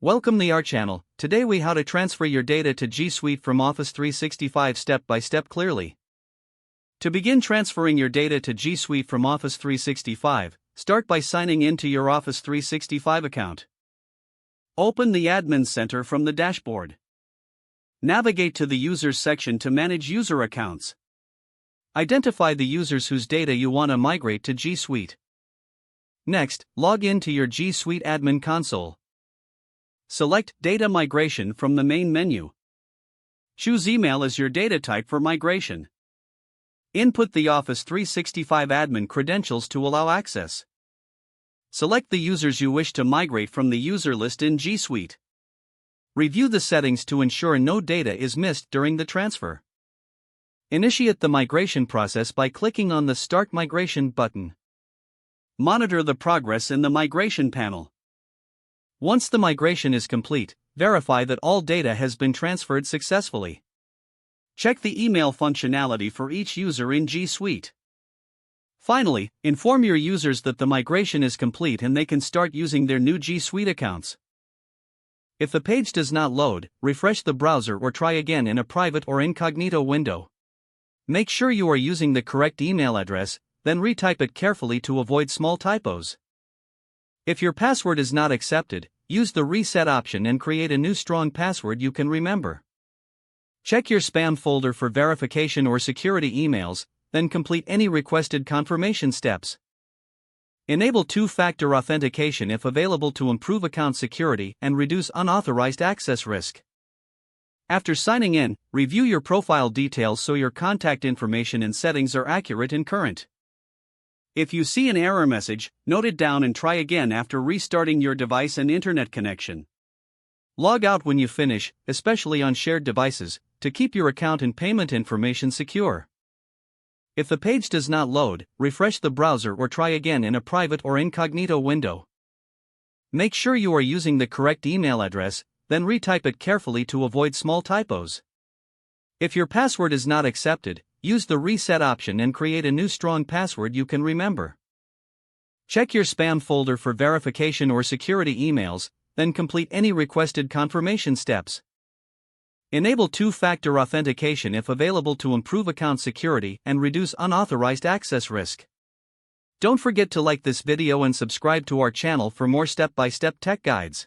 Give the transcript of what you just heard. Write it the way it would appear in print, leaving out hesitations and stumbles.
Welcome to our channel. Today we how to transfer your data to G Suite from Office 365 step by step clearly. To begin transferring your data to G Suite from Office 365, start by signing in to your Office 365 account. Open the Admin Center from the dashboard. Navigate to the Users section to manage user accounts. Identify the users whose data you want to migrate to G Suite. Next, log in to your G Suite Admin Console. Select Data Migration from the main menu. Choose Email as your data type for migration. Input the Office 365 admin credentials to allow access. Select the users you wish to migrate from the user list in G Suite. Review the settings to ensure no data is missed during the transfer. Initiate the migration process by clicking on the Start Migration button. Monitor the progress in the migration panel. Once the migration is complete, verify that all data has been transferred successfully. Check the email functionality for each user in G Suite. Finally, inform your users that the migration is complete and they can start using their new G Suite accounts. If the page does not load, refresh the browser or try again in a private or incognito window. Make sure you are using the correct email address, then retype it carefully to avoid small typos. If your password is not accepted, use the reset option and create a new strong password you can remember. Check your spam folder for verification or security emails, then complete any requested confirmation steps. Enable two-factor authentication if available to improve account security and reduce unauthorized access risk. After signing in, review your profile details so your contact information and settings are accurate and current. If you see an error message, note it down and try again after restarting your device and internet connection. Log out when you finish, especially on shared devices, to keep your account and payment information secure. If the page does not load, refresh the browser or try again in a private or incognito window. Make sure you are using the correct email address, then retype it carefully to avoid small typos. If your password is not accepted, use the reset option and create a new strong password you can remember. Check your spam folder for verification or security emails, then complete any requested confirmation steps. Enable two-factor authentication if available to improve account security and reduce unauthorized access risk. Don't forget to like this video and subscribe to our channel for more step-by-step tech guides.